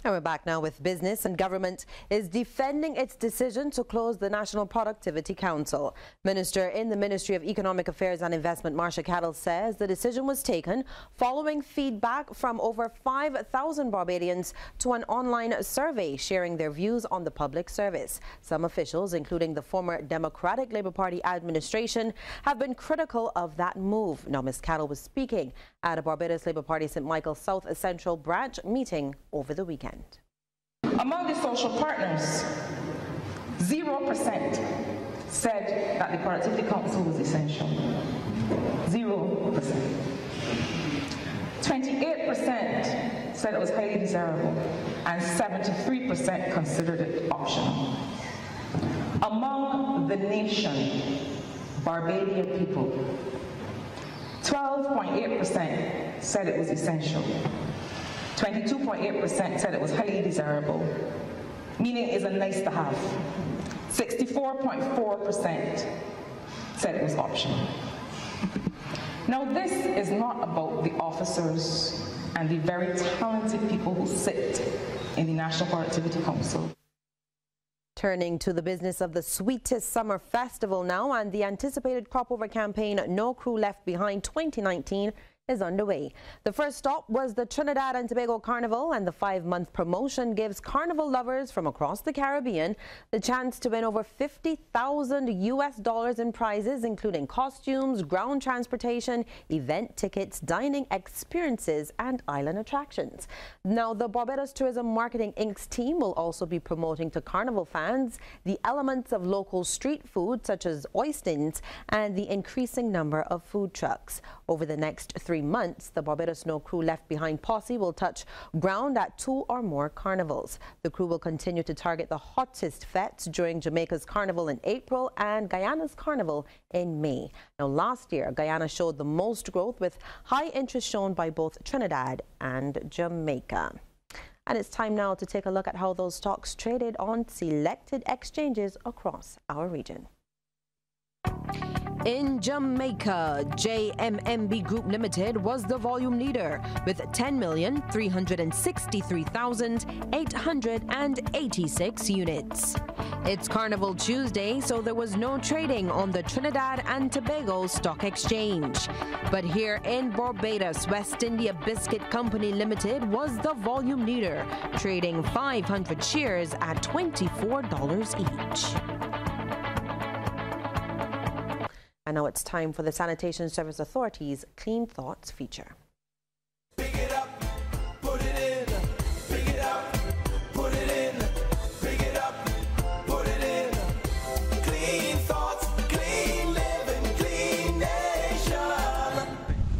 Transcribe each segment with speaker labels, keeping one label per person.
Speaker 1: And we're back now with business, and government is defending its decision to close the National Productivity Council. Minister in the Ministry of Economic Affairs and Investment, Marcia Cattle, says the decision was taken following feedback from over 5,000 Barbadians to an online survey sharing their views on the public service. Some officials, including the former Democratic Labour Party administration, have been critical of that move. Now, Ms. Cattle was speaking at a Barbados Labour Party St. Michael's South Central branch meeting over the weekend.
Speaker 2: Among the social partners, 0% said that the Productivity Council was essential. 0%. 28% said it was highly desirable, and 73% considered it optional. Among the nation, Barbadian people, 12.8% said it was essential. 22.8% said it was highly desirable, meaning it is a nice to have. 64.4% said it was optional. Now, this is not about the officers and the very talented people who sit in the National Productivity Council.
Speaker 1: Turning to the business of the Sweetest Summer Festival now, and the anticipated crop over campaign No Crew Left Behind 2019 is underway. The first stop was the Trinidad and Tobago Carnival, and the 5-month promotion gives carnival lovers from across the Caribbean the chance to win over $50,000 in prizes, including costumes, ground transportation, event tickets, dining experiences, and island attractions. Now, the Barbados Tourism Marketing Inc.'s team will also be promoting to carnival fans the elements of local street food such as oysters and the increasing number of food trucks. Over the next 3 months, the Barbados No Crew Left Behind posse will touch ground at 2 or more carnivals. The crew will continue to target the hottest fetes during Jamaica's carnival in April and Guyana's carnival in May. Now, last year, Guyana showed the most growth, with high interest shown by both Trinidad and Jamaica. And it's time now to take a look at how those stocks traded on selected exchanges across our region. In Jamaica, JMMB Group Limited was the volume leader with 10,363,886 units. It's Carnival Tuesday, so there was no trading on the Trinidad and Tobago Stock Exchange. But here in Barbados, West India Biscuit Company Limited was the volume leader, trading 500 shares at $24 each. And now it's time for the Sanitation Service Authority's Clean Thoughts feature.
Speaker 3: Pick it up, put it in. Pick it up, put it in. Pick it up, put it in. Clean thoughts, clean living, clean nation.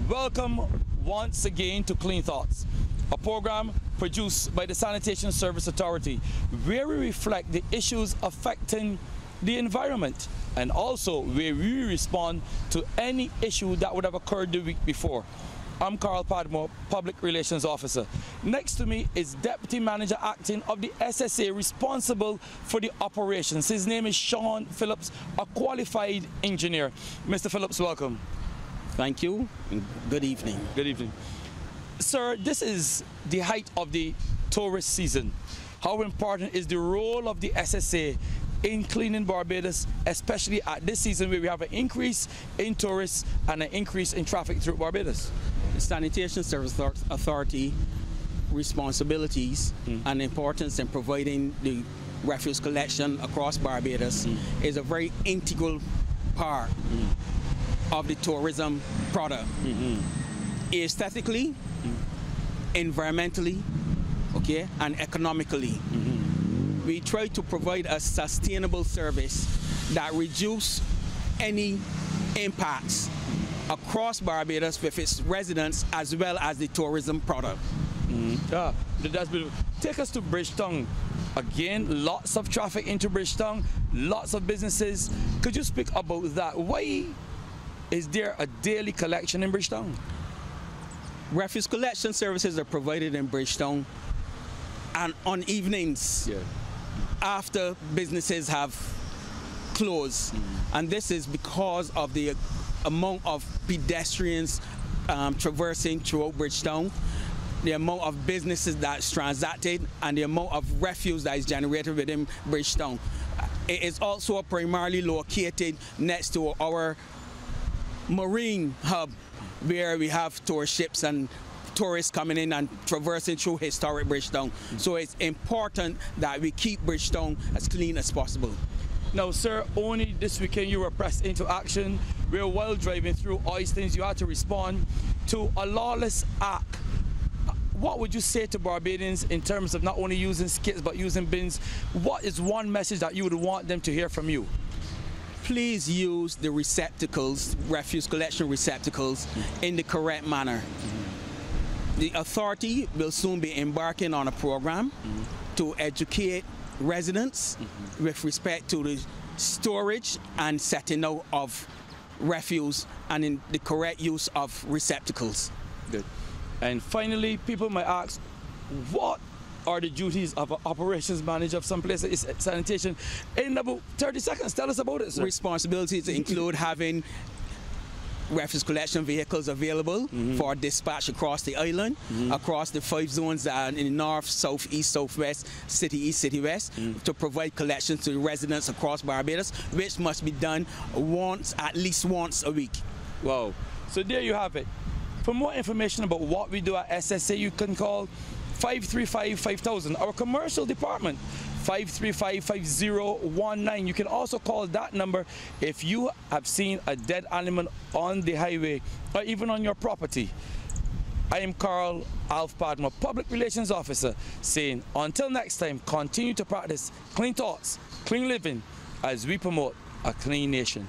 Speaker 4: Welcome once again to Clean Thoughts, a program produced by the Sanitation Service Authority, where we reflect the issues affecting the environment, and also where we respond to any issue that would have occurred the week before. I'm Carl Padmore, Public Relations Officer. Next to me is Deputy Manager Acting of the SSA responsible for the operations. His name is Sean Phillips, a qualified engineer. Mr. Phillips, welcome.
Speaker 5: Thank you, and good evening.
Speaker 4: Good evening. Sir, this is the height of the tourist season. How important is the role of the SSA in cleaning Barbados, especially at this season where we have an increase in tourists and an increase in traffic through Barbados?
Speaker 5: The Sanitation Service Authority responsibilities and importance in providing the refuse collection across Barbados is a very integral part of the tourism product. Aesthetically, environmentally, okay, and economically. We try to provide a sustainable service that reduce any impacts across Barbados with its residents as well as the tourism product.
Speaker 4: Yeah, that's beautiful. Take us to Bridgetown. Again, lots of traffic into Bridgetown, lots of businesses. Could you speak about that? Why is there a daily collection in Bridgetown?
Speaker 5: Refuse collection services are provided in Bridgetown and on evenings after businesses have closed. And this is because of the amount of pedestrians traversing throughout Bridgetown. the amount of businesses that's transacted, and the amount of refuse that is generated within Bridgetown. It is also primarily located next to our marine hub, where we have tour ships and tourists coming in and traversing through historic Bridgetown. So it's important that we keep Bridgetown as clean as possible.
Speaker 4: Now, sir, only this weekend you were pressed into action where while driving through Oystons, you had to respond to a lawless act. What would you say to Barbadians in terms of not only using skids but using bins? What is one message that you would want them to hear from you?
Speaker 5: Please use the receptacles, refuse collection receptacles, in the correct manner. The authority will soon be embarking on a program to educate residents with respect to the storage and setting out of refuse and in the correct use of receptacles.
Speaker 4: Good. And finally, people might ask, what are the duties of an operations manager of some place is sanitation? In about 30 seconds, tell us about it, sir.
Speaker 5: Responsibilities include having refuse collection vehicles available for dispatch across the island, across the 5 zones in the north, south, east, southwest, city east, city west, to provide collections to the residents across Barbados, which must be done at least once a week.
Speaker 4: Wow. So there you have it. For more information about what we do at SSA, you can call 535-5000, our commercial department, 535-5019. You can also call that number if you have seen a dead animal on the highway or even on your property. I am Carl Alf Padma, Public Relations Officer, saying until next time, continue to practice clean thoughts, clean living as we promote a clean nation.